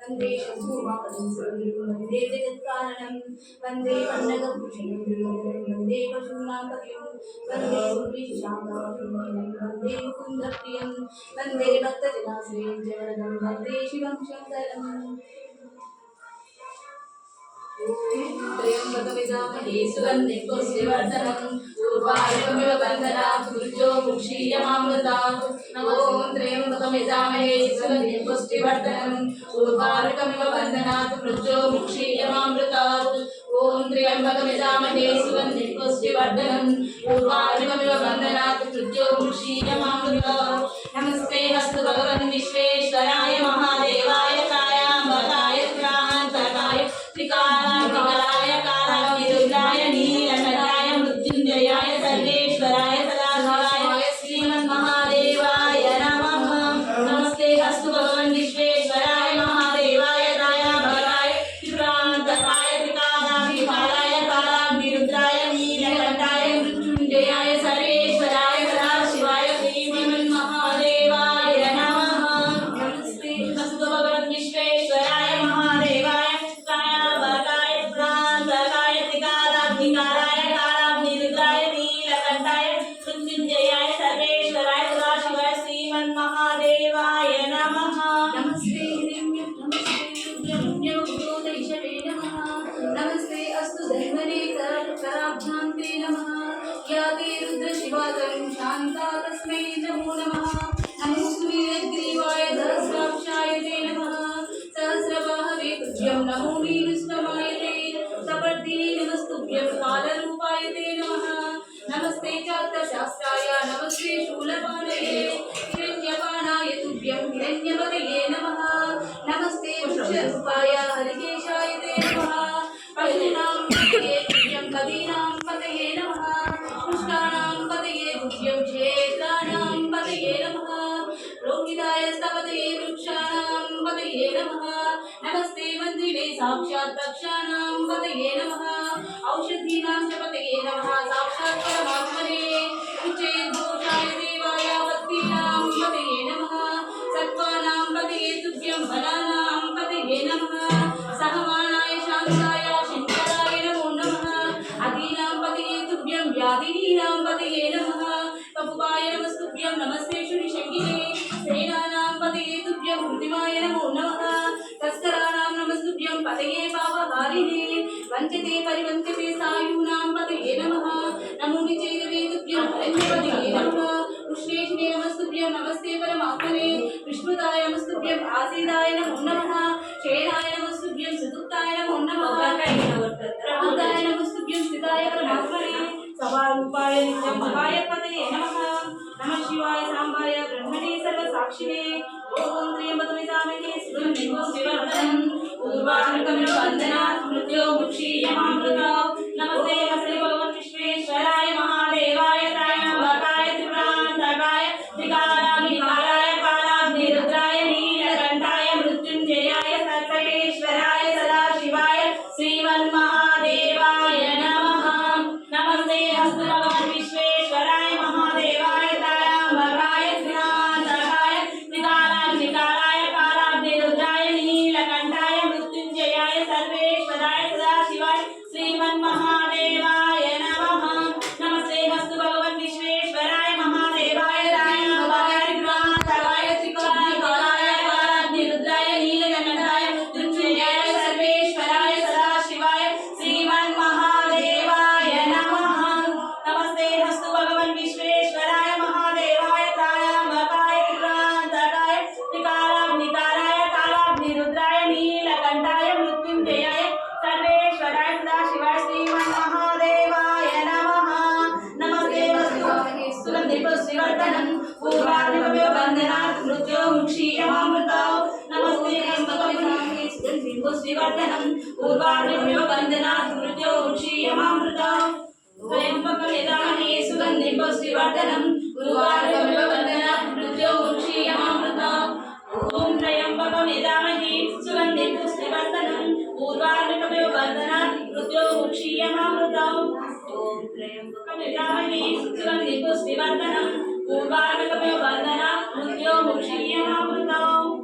वंदे शत्रुवापदं वंदे जगत्कारणं वंदे वन्नगभूषणं वंदे पशूनां वंदे सुरभिशाखां वंदे मुकुन्दप्रियं वंदे भक्तजनाश्रयं च वरदं वंदे शिवं शङ्करम् त्र्यम्बकमिदामहे सुगन्धिं पुष्टिवर्धनम् उर्वारुकमिव बन्धनात् मृत्यो मुक्षीयमामृतात् ॐ त्र्यम्बकमिदामहे सुगन्धिं पुष्टिवर्धनम् उर्वारुकमिव बन्धनात् मृत्यो मुक्षीयमामृतात् ॐ त्र्यम्बकमिदामहे सुगन्धिं पुष्टिवर्धनम् उर्वारुकमिव बन्धनात् मृत्यो मुक्षीयमामृतात् नमस्ते अस्तु भगवन् विश्वेश्वराय महादेवाय कायाम्बकाय क्रान्तकाय त्रिकालाय कालाय रुद्राय नीलकण्ठाय मृत्युञ्जयाय सर्वेश्वराय सदाशिवाय श्रीमन्महादेवाय नमः नमस्ते अस्तु भगवन् विश्वेश्वराय महादेवाय कायाम्बकाय त्रिकालाय त्रिकालाय कालाय नीलकण्ठाय मृत्युञ्जयाय सर्वेश्वराय सदाशिवाय श्रीमन्महादेवाय नमः नमस्ते अस्तु भगवन् विश्वेश्वराय महादेवाय नमस्ते अस्तु धर्मने कराभ्यान्ते नमः याते रुद्र शिवातं शान्ता तस्मै नमो नमः नमोऽस्तु नीलग्रीवाय सहस्राक्षाय ते नमः सहस्रबाहवे तुभ्यं नमो नीरुष्टमाय ते सपर्दे नमस्तुभ्यं कालरूपाय ते नमः नमस्ते चार्थशास्त्राय नमस्ते शूलपाणये हिरण्यपाणाय तुभ्यं हिरण्यपतये नमः नमस्ते वृक्षरूपाय हरिकेशाय ते नमः पशूनां पतये तुभ्यं कवीनां पतये नमः पुष्टानां पतये तुभ्यं क्षेत्राणां पतये नमः रोहिताय स्तपतये वृक्षाणां पतये नमः नमस्ते मन्दिरे साक्षात् तक्षाणां पतये नमः औषधीनां च पतये नमः साक्षात् परमात्मने उच्चैर्घोषाय देवाय भक्तीनां पतये नमः सत्त्वानां पतये तुभ्यं बलानां पतये नमः सहमानाय शान्ताय शङ्कराय नमो नमः अदीनां पतये तुभ्यं व्याधिनीनां पतये नमः कपुपाय नमस्तुभ्यं नमस्ते शुनिशङ्गिने सेनानां पतये तुभ्यं कृतिमाय नमो नमः तस्कराणां नमस्तुभ्यं पतये पापहारिणे वञ्चते परिवञ्चते सायूनां पतये नमः नमो निचैरवे तुभ्यं हिरण्यपतये नमः कृष्णेशिने नमस्तुभ्यं नमस्ते परमात्मने विष्णुदाय नमस्तुभ्यं आसीदाय नमो नमः शेनाय नमस्तुभ्यं सुदुक्ताय नमो नमः प्रबुद्धाय नमस्तुभ्यं स्थिताय परमात्मने सभारूपाय नित्यं भवाय पतये नमः नमः शिवाय सांबाय ब्रह्मणे सर्वसाक्षिणे ॐ त्र्यम्बकमिदामहे सुगन्धिं पुष्टिवर्धनम् उर्वारुकमिव बन्धनात् मृत्यो मुक्षीयमामृतात् नमस्ते हस्ते भगवन् विश्वेश्वराय महादेवाय त्रायम्बकाय त्रिपुरान्तकाय त्रिकालाय कालाग्निरुद्राय नीलकण्ठाय मृत्युञ्जयाय सर्वेश्वराय सदाशिवाय श्रीमन्महादेवाय नमः नमस्ते हस्ते भगवन् विश्वेश्वराय महादेवाय त्रायम्बकाय त्रिपुरान्तकाय त्रिकालाय कालाग्निरुद्राय नीलकण्ठाय मृत्युञ्जयाय सर्वेश्वराय सदाशिवाय श्रीमन्महादेवाय नमः नमस्ते हस्तु भगवन् विश्वेश्वराय महादेवाय त्रायम्बकाय त्रिपुरान्तकाय त्रिकालाय कालाग्निरुद्राय नीलकण्ठाय मृत्युञ्जयाय सर्वेश्वराय सदाशिवाय श्रीमन्महादेवाय नमः नमस्ते हस्तु भगवन् विश्वेश्वराय महादेवाय त्रायम्बकाय त्रिपुरान्तकाय त्रिकालाय कालाग्निरुद्राय नीलकण्ठाय मृत्युञ्जयाय सर्वेश्वराय सदाशिवाय श्रीमन्महादेवाय नमः नमस्ते वस्तुमहे सुगन्धिं पुष्टिवर्धनम् पूर्वार्णवमिव बन्धनात् मृत्यो मुक्षीयमामृतात् नमस्ते त्र्यम्बकमिदामहे सुगन्धिं पुष्टिवर्धनम् पूर्वार्णवमिव बन्धनात् मृत्यो मुक्षीयमामृतात् त्र्यम्बकमिदामहे सुगन्धिं पुष्टिवर्धनम् पूर्वार्णवमिव बन्धनात् मृत्यो मुक्षीयमामृतात् ॐ त्र्यम्बकमिदामहे सुगन्धिं पुष्टिवर्धनम् पूर्वार्णवमिव बन्धनात् मृत्यो मुक्षीयमामृतात् ॐ त्र्यम्बकमिदामहे सुगन्धिं पुष्टिवर्धनम् पूर्वार्णवमिव बन्धनात् मृत्यो मुक्षीयमामृतात्